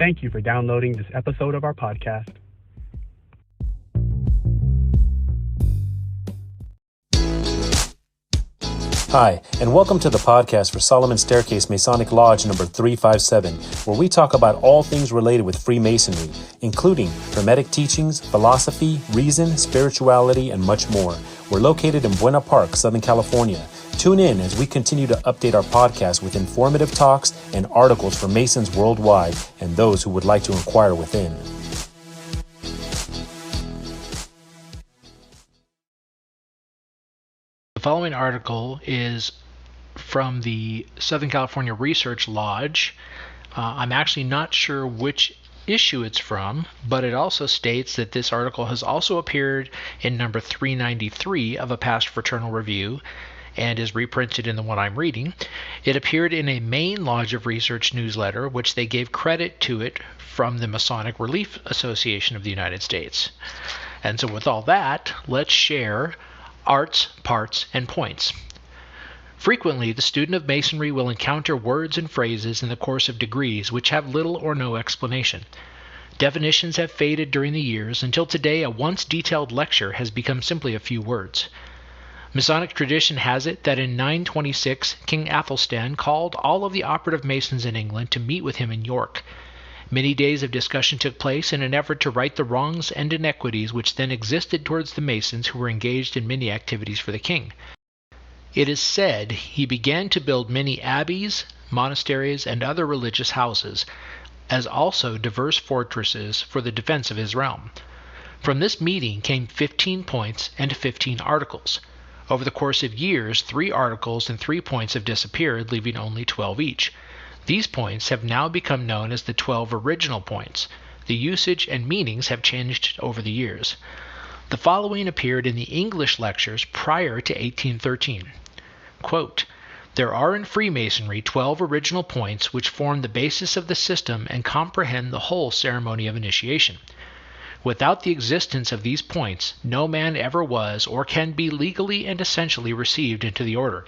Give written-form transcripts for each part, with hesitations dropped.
Thank you for downloading this episode of our podcast. Hi, and welcome to the podcast for Solomon Staircase Masonic Lodge number 357, where we talk about all things related with Freemasonry, including Hermetic teachings, philosophy, reason, spirituality, and much more. We're located in Buena Park, Southern California. Tune in as we continue to update our podcast with informative talks and articles for Masons worldwide and those who would like to inquire within. The following article is from the Southern California Research Lodge. I'm actually not sure which issue it's from, but it also states that this article has also appeared in number 393 of a past Fraternal Review and is reprinted in the one I'm reading. It appeared in a main Lodge of Research newsletter, which they gave credit to it from the Masonic Relief Association of the United States. And so with all that, let's share arts, parts, and points. Frequently, the student of Masonry will encounter words and phrases in the course of degrees which have little or no explanation. Definitions have faded during the years until today a once detailed lecture has become simply a few words. Masonic tradition has it that in 926 King Athelstan called all of the operative Masons in England to meet with him in York. Many days of discussion took place in an effort to right the wrongs and inequities which then existed towards the Masons who were engaged in many activities for the king. It is said he began to build many abbeys, monasteries, and other religious houses, as also diverse fortresses for the defense of his realm. From this meeting came 15 points and 15 articles. Over the course of years, 3 articles and 3 points have disappeared, leaving only 12 each. These points have now become known as the 12 original points. The usage and meanings have changed over the years. The following appeared in the English lectures prior to 1813. Quote, "There are in Freemasonry 12 original points which form the basis of the system and comprehend the whole ceremony of initiation. Without the existence of these points, no man ever was or can be legally and essentially received into the order.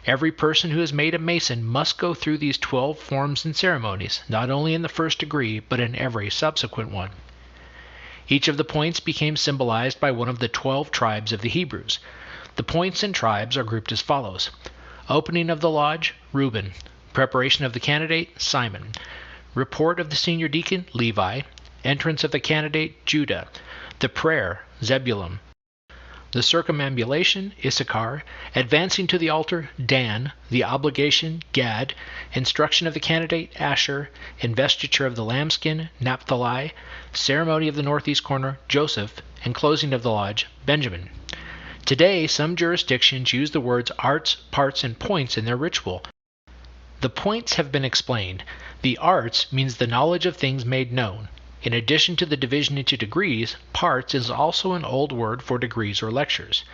Every person who is made a Mason must go through these 12 forms and ceremonies, not only in the first degree, but in every subsequent one." Each of the points became symbolized by one of the 12 tribes of the Hebrews. The points and tribes are grouped as follows. Opening of the lodge, Reuben. Preparation of the candidate, Simon. Report of the senior deacon, Levi. Entrance of the candidate, Judah. The prayer, Zebulun. The circumambulation, Issachar. Advancing to the altar, Dan. The obligation, Gad. Instruction of the candidate, Asher. Investiture of the lambskin, Naphtali. Ceremony of the northeast corner, Joseph. And closing of the lodge, Benjamin. Today, some jurisdictions use the words arts, parts, and points in their ritual. The points have been explained. The arts means the knowledge of things made known. In addition to the division into degrees, parts is also an old word for degrees or lectures.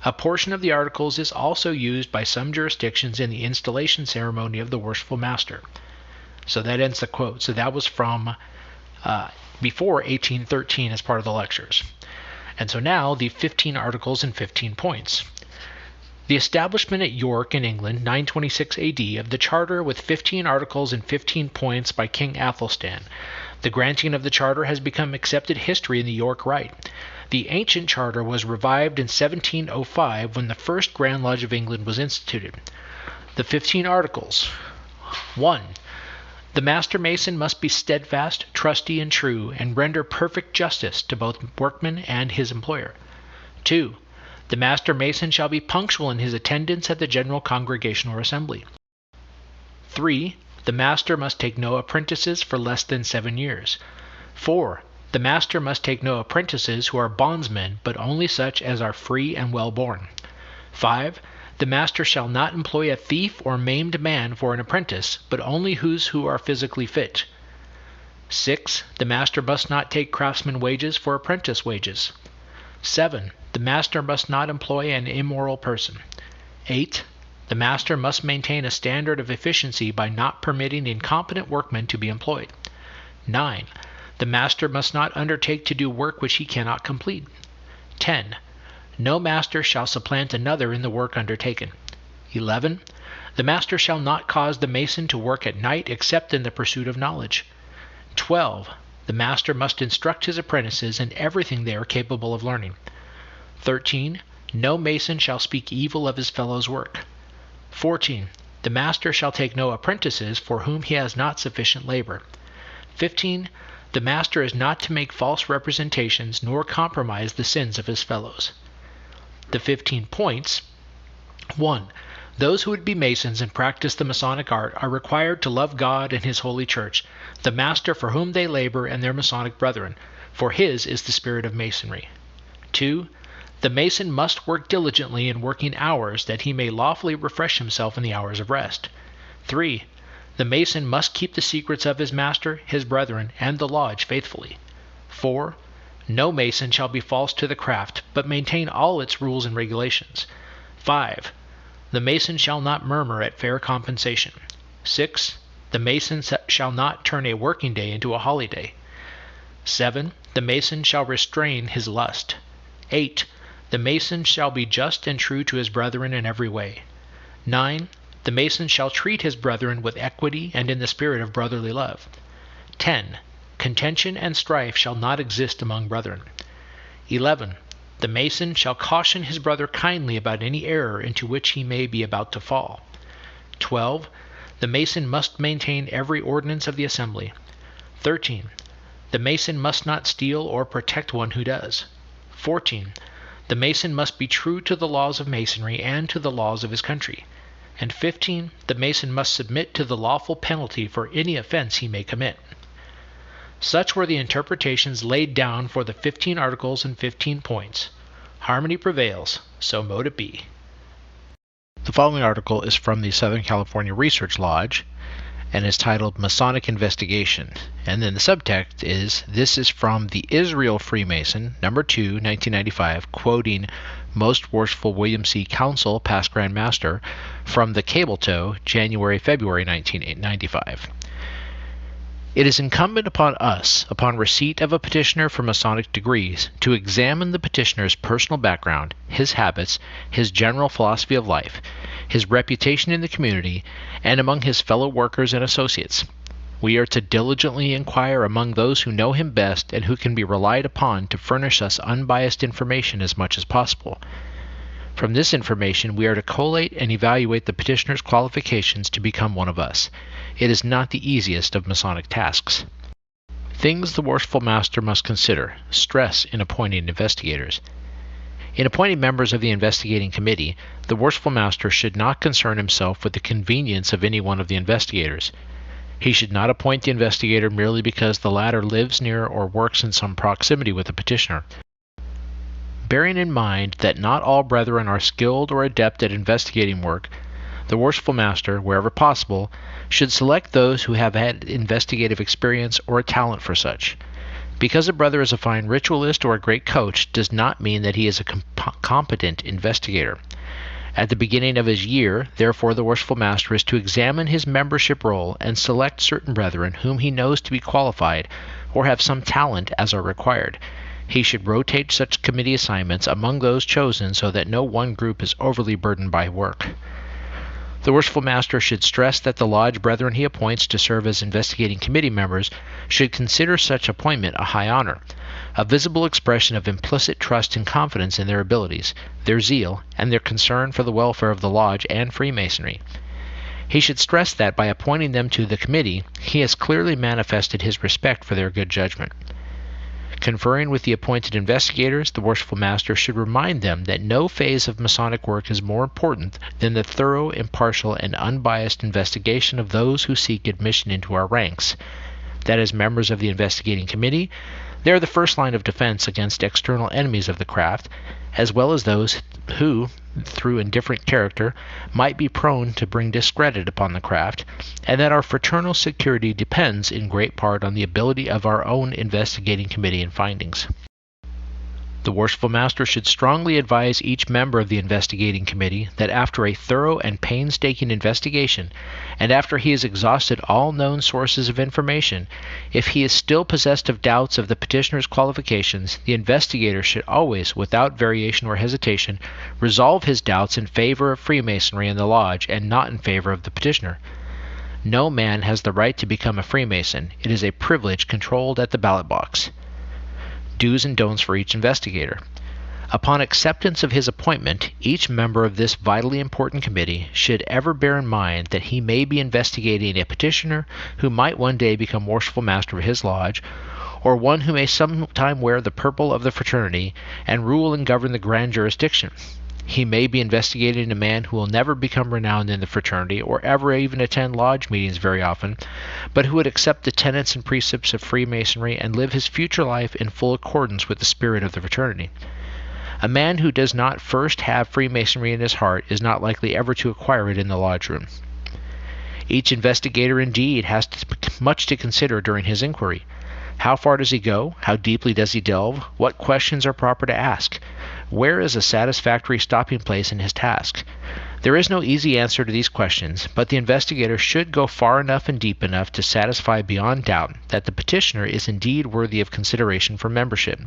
A portion of the articles is also used by some jurisdictions in the installation ceremony of the worshipful master. So that ends the quote. So that was from before 1813 as part of the lectures. And so now the 15 articles and 15 points. The establishment at York in England, 926 AD, of the charter with 15 articles and 15 points by King Athelstan. The granting of the charter has become accepted history in the York Rite. The ancient charter was revived in 1705 when the first Grand Lodge of England was instituted. The 15 articles. 1. The Master Mason must be steadfast, trusty, and true, and render perfect justice to both workman and his employer. 2. The Master Mason shall be punctual in his attendance at the general congregation or assembly. 3. The Master must take no apprentices for less than 7 years. 4. The Master must take no apprentices who are bondsmen, but only such as are free and well-born. 5. The Master shall not employ a thief or maimed man for an apprentice, but only who are physically fit. 6. The Master must not take craftsman wages for apprentice wages. 7. The Master must not employ an immoral person. 8. The Master must maintain a standard of efficiency by not permitting incompetent workmen to be employed. 9. The Master must not undertake to do work which he cannot complete. 10. No master shall supplant another in the work undertaken. 11. The Master shall not cause the Mason to work at night except in the pursuit of knowledge. 12. The master must instruct his apprentices in everything they are capable of learning. 13. No Mason shall speak evil of his fellow's work. 14. The master shall take no apprentices for whom he has not sufficient labor. 15. The master is not to make false representations nor compromise the sins of his fellows. The 15 points. 1. Those who would be Masons and practice the Masonic art are required to love God and His holy church, the master for whom they labor and their Masonic brethren, for his is the spirit of Masonry. 2. The Mason must work diligently in working hours that he may lawfully refresh himself in the hours of rest. 3. The Mason must keep the secrets of his master, his brethren, and the lodge faithfully. 4. No Mason shall be false to the craft, but maintain all its rules and regulations. 5. The Mason shall not murmur at fair compensation. 6. The Mason shall not turn a working day into a holiday. 7. The Mason shall restrain his lust. 8. The Mason shall be just and true to his brethren in every way. 9. The Mason shall treat his brethren with equity and in the spirit of brotherly love. 10. Contention and strife shall not exist among brethren. 11. The Mason shall caution his brother kindly about any error into which he may be about to fall. 12. The Mason must maintain every ordinance of the assembly. 13. The Mason must not steal or protect one who does. 14. The Mason must be true to the laws of Masonry and to the laws of his country. And 15. The Mason must submit to the lawful penalty for any offense he may commit. Such were the interpretations laid down for the 15 articles and 15 points. Harmony prevails, so mote it be. The following article is from the Southern California Research Lodge and is titled Masonic Investigation. And then the subtext is, this is from the Israel Freemason, number 2, 1995, quoting Most Worshipful William C. Counsel, past Grand Master, from the Cable Tow, January-February 1995. It is incumbent upon us, upon receipt of a petitioner for Masonic degrees, to examine the petitioner's personal background, his habits, his general philosophy of life, his reputation in the community, and among his fellow workers and associates. We are to diligently inquire among those who know him best and who can be relied upon to furnish us unbiased information as much as possible. From this information, we are to collate and evaluate the petitioner's qualifications to become one of us. It is not the easiest of Masonic tasks. Things the Worshipful Master must consider. Stress in appointing investigators. In appointing members of the investigating committee, the Worshipful Master should not concern himself with the convenience of any one of the investigators. He should not appoint the investigator merely because the latter lives near or works in some proximity with the petitioner. Bearing in mind that not all brethren are skilled or adept at investigating work, the Worshipful Master, wherever possible, should select those who have had investigative experience or a talent for such. Because a brother is a fine ritualist or a great coach does not mean that he is a competent investigator. At the beginning of his year, therefore, the Worshipful Master is to examine his membership roll and select certain brethren whom he knows to be qualified or have some talent as are required. He should rotate such committee assignments among those chosen so that no one group is overly burdened by work. The Worshipful Master should stress that the lodge brethren he appoints to serve as investigating committee members should consider such appointment a high honor, a visible expression of implicit trust and confidence in their abilities, their zeal, and their concern for the welfare of the lodge and Freemasonry. He should stress that by appointing them to the committee, he has clearly manifested his respect for their good judgment. Conferring with the appointed investigators, the Worshipful Master should remind them that no phase of Masonic work is more important than the thorough, impartial, and unbiased investigation of those who seek admission into our ranks. That as members of the investigating committee, they are the first line of defense against external enemies of the craft, as well as those who, through indifferent character, might be prone to bring discredit upon the craft, and that our fraternal security depends in great part on the ability of our own investigating committee and findings. The Worshipful Master should strongly advise each member of the investigating committee that after a thorough and painstaking investigation, and after he has exhausted all known sources of information, if he is still possessed of doubts of the petitioner's qualifications, the investigator should always, without variation or hesitation, resolve his doubts in favor of Freemasonry and the lodge, and not in favor of the petitioner. No man has the right to become a Freemason. It is a privilege controlled at the ballot box. Do's and don'ts for each investigator. Upon acceptance of his appointment, each member of this vitally important committee should ever bear in mind that he may be investigating a petitioner who might one day become worshipful master of his lodge, or one who may sometime wear the purple of the fraternity and rule and govern the grand jurisdiction. He may be investigating a man who will never become renowned in the fraternity or ever even attend lodge meetings very often, but who would accept the tenets and precepts of Freemasonry and live his future life in full accordance with the spirit of the fraternity. A man who does not first have Freemasonry in his heart is not likely ever to acquire it in the lodge room. Each investigator indeed has much to consider during his inquiry. How far does he go? How deeply does he delve? What questions are proper to ask? Where is a satisfactory stopping place in his task? There is no easy answer to these questions, but the investigator should go far enough and deep enough to satisfy beyond doubt that the petitioner is indeed worthy of consideration for membership.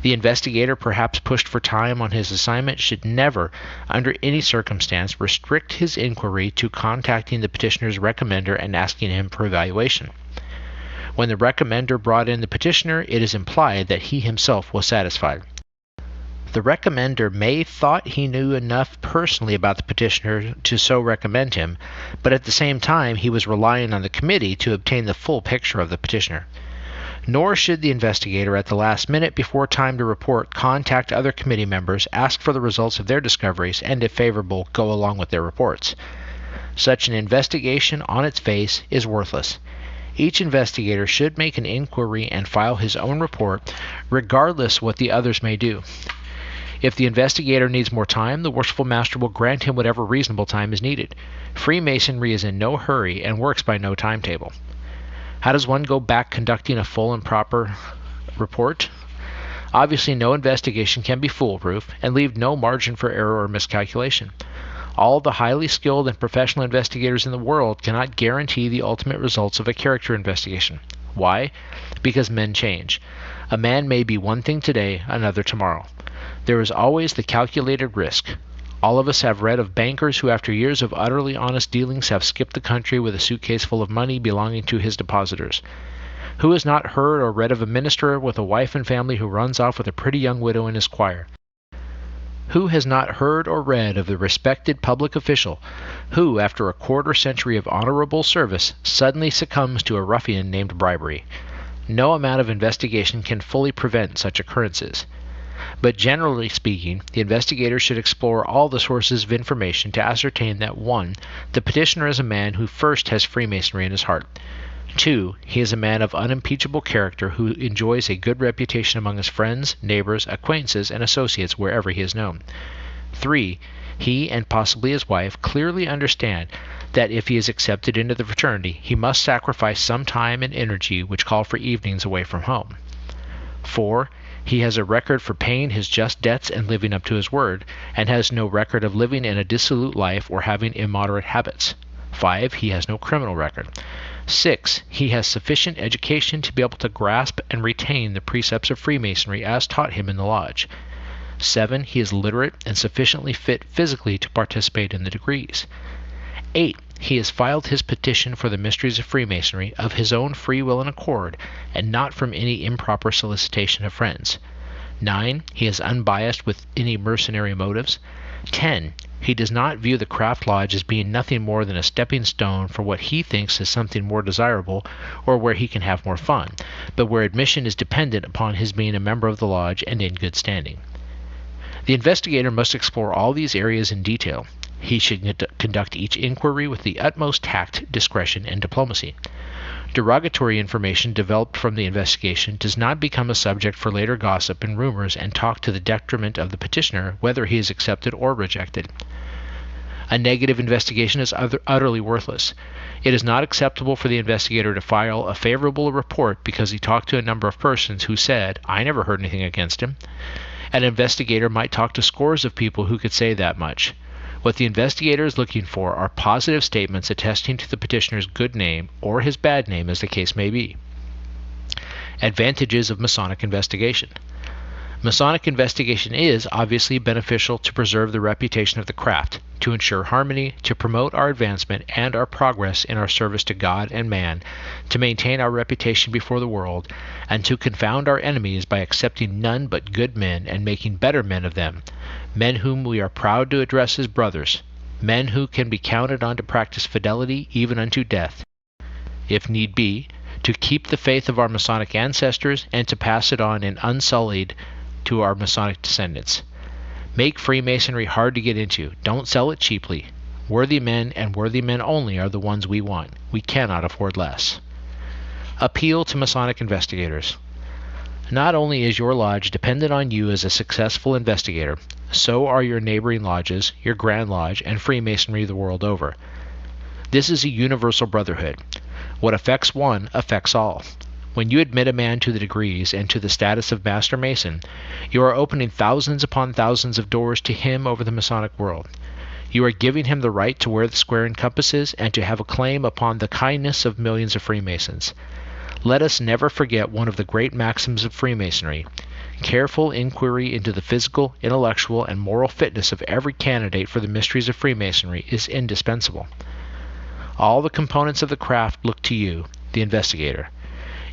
The investigator, perhaps pushed for time on his assignment, should never, under any circumstance, restrict his inquiry to contacting the petitioner's recommender and asking him for evaluation. When the recommender brought in the petitioner, it is implied that he himself was satisfied. The recommender may thought he knew enough personally about the petitioner to so recommend him, but at the same time he was relying on the committee to obtain the full picture of the petitioner. Nor should the investigator at the last minute before time to report contact other committee members, ask for the results of their discoveries, and if favorable, go along with their reports. Such an investigation on its face is worthless. Each investigator should make an inquiry and file his own report, regardless what the others may do. If the investigator needs more time, the worshipful master will grant him whatever reasonable time is needed. Freemasonry is in no hurry and works by no timetable. How does one go back conducting a full and proper report? Obviously, no investigation can be foolproof and leave no margin for error or miscalculation. All the highly skilled and professional investigators in the world cannot guarantee the ultimate results of a character investigation. Why? Because men change. A man may be one thing today, another tomorrow. There is always the calculated risk. All of us have read of bankers who after years of utterly honest dealings have skipped the country with a suitcase full of money belonging to his depositors. Who has not heard or read of a minister with a wife and family who runs off with a pretty young widow in his choir? Who has not heard or read of the respected public official who, after a quarter century of honorable service, suddenly succumbs to a ruffian named bribery? No amount of investigation can fully prevent such occurrences. But generally speaking, the investigator should explore all the sources of information to ascertain that 1. The petitioner is a man who first has Freemasonry in his heart. 2. He is a man of unimpeachable character who enjoys a good reputation among his friends, neighbors, acquaintances, and associates wherever he is known. 3. He, and possibly his wife, clearly understand that if he is accepted into the fraternity, he must sacrifice some time and energy which call for evenings away from home. 4. He has a record for paying his just debts and living up to his word, and has no record of living in a dissolute life or having immoderate habits. 5. He has no criminal record. 6. He has sufficient education to be able to grasp and retain the precepts of Freemasonry as taught him in the lodge. 7. He is literate and sufficiently fit physically to participate in the degrees. 8. He has filed his petition for the mysteries of Freemasonry of his own free will and accord, and not from any improper solicitation of friends. 9. He is unbiased with any mercenary motives. 10. He does not view the craft lodge as being nothing more than a stepping stone for what he thinks is something more desirable or where he can have more fun, but where admission is dependent upon his being a member of the lodge and in good standing. The investigator must explore all these areas in detail. He should conduct each inquiry with the utmost tact, discretion, and diplomacy. Derogatory information developed from the investigation does not become a subject for later gossip and rumors and talk to the detriment of the petitioner, whether he is accepted or rejected. A negative investigation is utterly worthless. It is not acceptable for the investigator to file a favorable report because he talked to a number of persons who said, "I never heard anything against him." An investigator might talk to scores of people who could say that much. What the investigator is looking for are positive statements attesting to the petitioner's good name, or his bad name as the case may be. Advantages of Masonic investigation. Masonic investigation is obviously beneficial to preserve the reputation of the craft, to ensure harmony, to promote our advancement and our progress in our service to God and man, to maintain our reputation before the world, and to confound our enemies by accepting none but good men and making better men of them, men whom we are proud to address as brothers, men who can be counted on to practice fidelity even unto death, if need be, to keep the faith of our Masonic ancestors and to pass it on in unsullied to our Masonic descendants. Make Freemasonry hard to get into. Don't sell it cheaply. Worthy men and worthy men only are the ones we want. We cannot afford less. Appeal to Masonic investigators. Not only is your lodge dependent on you as a successful investigator, so are your neighboring lodges, your Grand Lodge, and Freemasonry the world over. This is a universal brotherhood. What affects one affects all. When you admit a man to the degrees and to the status of Master Mason, you are opening thousands upon thousands of doors to him over the Masonic world. You are giving him the right to wear the square and compasses and to have a claim upon the kindness of millions of Freemasons. Let us never forget one of the great maxims of Freemasonry. Careful inquiry into the physical, intellectual, and moral fitness of every candidate for the mysteries of Freemasonry is indispensable. All the components of the craft look to you, the investigator.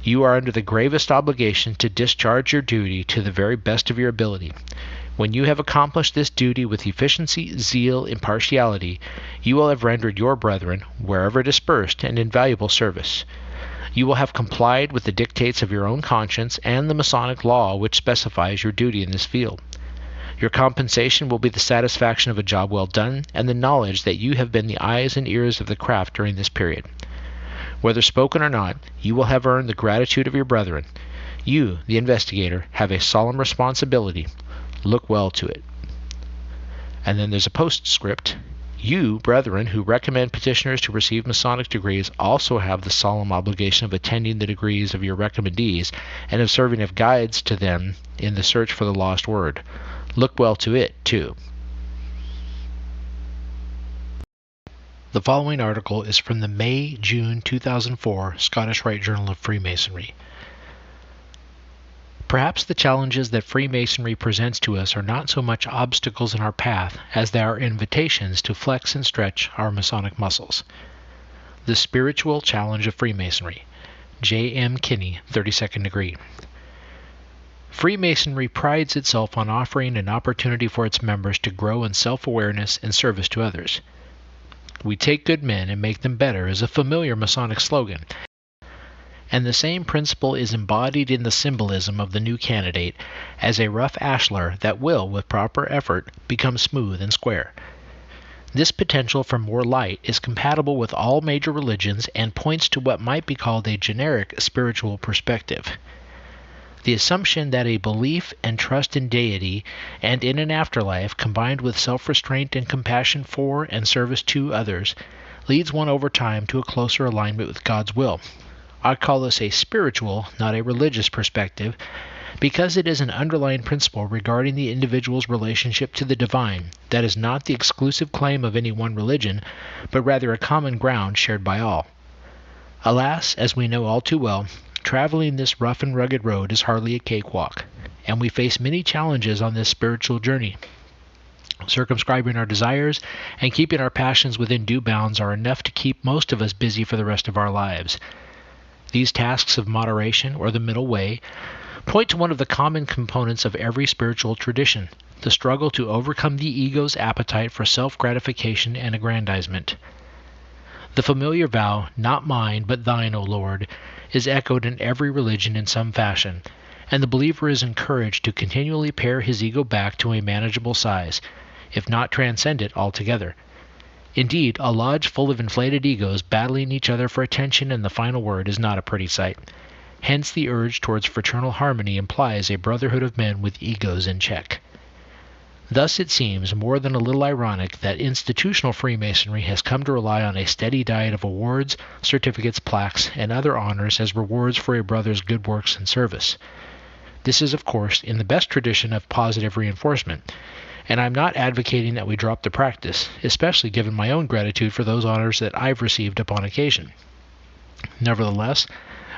You are under the gravest obligation to discharge your duty to the very best of your ability. When you have accomplished this duty with efficiency, zeal, impartiality, you will have rendered your brethren, wherever dispersed, an invaluable service. You will have complied with the dictates of your own conscience and the Masonic law which specifies your duty in this field. Your compensation will be the satisfaction of a job well done and the knowledge that you have been the eyes and ears of the craft during this period. Whether spoken or not, you will have earned the gratitude of your brethren. You, the investigator, have a solemn responsibility. Look well to it. And then there's a postscript. You, brethren, who recommend petitioners to receive Masonic degrees also have the solemn obligation of attending the degrees of your recommendees and of serving as guides to them in the search for the lost word. Look well to it, too. The following article is from the May-June 2004 Scottish Rite Journal of Freemasonry. Perhaps the challenges that Freemasonry presents to us are not so much obstacles in our path as they are invitations to flex and stretch our Masonic muscles. The Spiritual Challenge of Freemasonry. J. M. Kinney, 32nd degree. Freemasonry prides itself on offering an opportunity for its members to grow in self-awareness and service to others. We take good men and make them better is a familiar Masonic slogan, and the same principle is embodied in the symbolism of the new candidate as a rough ashlar that will, with proper effort, become smooth and square. This potential for more light is compatible with all major religions and points to what might be called a generic spiritual perspective. The assumption that a belief and trust in deity and in an afterlife combined with self-restraint and compassion for and service to others leads one over time to a closer alignment with God's will. I call this a spiritual, not a religious perspective, because it is an underlying principle regarding the individual's relationship to the divine that is not the exclusive claim of any one religion, but rather a common ground shared by all. Alas, as we know all too well, traveling this rough and rugged road is hardly a cakewalk, and we face many challenges on this spiritual journey. Circumscribing our desires and keeping our passions within due bounds are enough to keep most of us busy for the rest of our lives. These tasks of moderation, or the middle way, point to one of the common components of every spiritual tradition, the struggle to overcome the ego's appetite for self-gratification and aggrandizement. The familiar vow, "Not mine, but thine, O Lord," is echoed in every religion in some fashion, and the believer is encouraged to continually pare his ego back to a manageable size, if not transcend it altogether. Indeed, a lodge full of inflated egos battling each other for attention and the final word is not a pretty sight. Hence the urge towards fraternal harmony implies a brotherhood of men with egos in check. Thus it seems more than a little ironic that institutional Freemasonry has come to rely on a steady diet of awards, certificates, plaques, and other honors as rewards for a brother's good works and service. This is, of course, in the best tradition of positive reinforcement, and I'm not advocating that we drop the practice, especially given my own gratitude for those honors that I've received upon occasion. Nevertheless,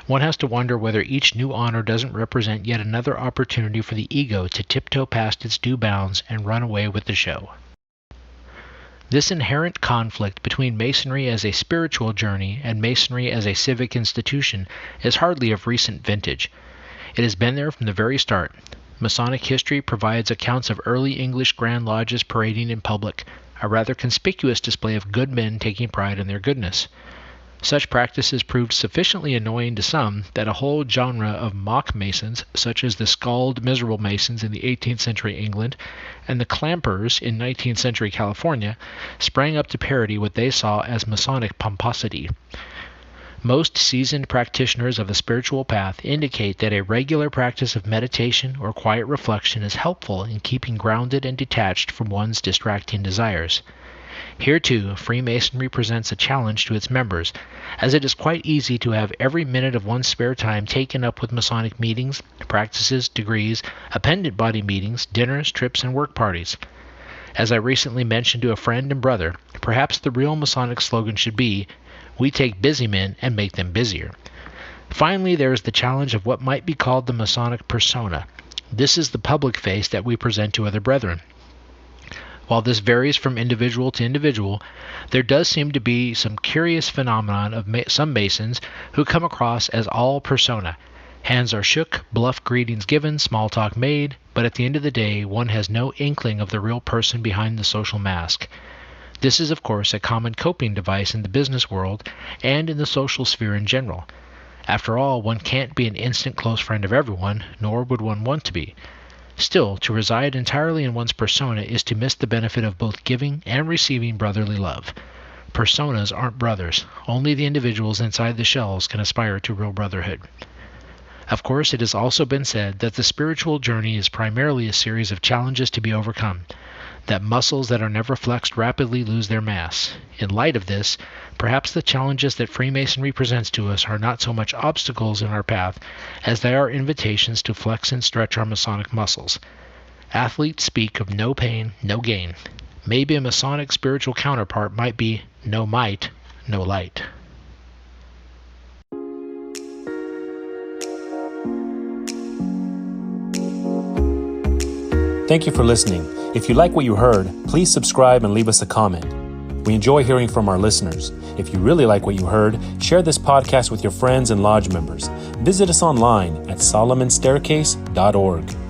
one has to wonder whether each new honor doesn't represent yet another opportunity for the ego to tiptoe past its due bounds and run away with the show. This inherent conflict between Masonry as a spiritual journey and Masonry as a civic institution is hardly of recent vintage. It has been there from the very start. Masonic history provides accounts of early English Grand Lodges parading in public, a rather conspicuous display of good men taking pride in their goodness. Such practices proved sufficiently annoying to some that a whole genre of mock Masons, such as the scald miserable Masons in the 18th century England and the clampers in 19th century California, sprang up to parody what they saw as Masonic pomposity. Most seasoned practitioners of the spiritual path indicate that a regular practice of meditation or quiet reflection is helpful in keeping grounded and detached from one's distracting desires. Here, too, Freemasonry presents a challenge to its members, as it is quite easy to have every minute of one's spare time taken up with Masonic meetings, practices, degrees, appendant body meetings, dinners, trips, and work parties. As I recently mentioned to a friend and brother, perhaps the real Masonic slogan should be, "We take busy men and make them busier." Finally, there is the challenge of what might be called the Masonic persona. This is the public face that we present to other brethren. While this varies from individual to individual, there does seem to be some curious phenomenon of some Masons who come across as all persona. Hands are shook, bluff greetings given, small talk made, but at the end of the day, one has no inkling of the real person behind the social mask. This is, of course, a common coping device in the business world and in the social sphere in general. After all, one can't be an instant close friend of everyone, nor would one want to be. Still, to reside entirely in one's persona is to miss the benefit of both giving and receiving brotherly love. Personas aren't brothers. Only the individuals inside the shells can aspire to real brotherhood. Of course, it has also been said that the spiritual journey is primarily a series of challenges to be overcome, that muscles that are never flexed rapidly lose their mass. In light of this, perhaps the challenges that Freemasonry presents to us are not so much obstacles in our path as they are invitations to flex and stretch our Masonic muscles. Athletes speak of no pain, no gain. Maybe a Masonic spiritual counterpart might be no might, no light. Thank you for listening. If you like what you heard, please subscribe and leave us a comment. We enjoy hearing from our listeners. If you really like what you heard, share this podcast with your friends and lodge members. Visit us online at solomonstaircase.org.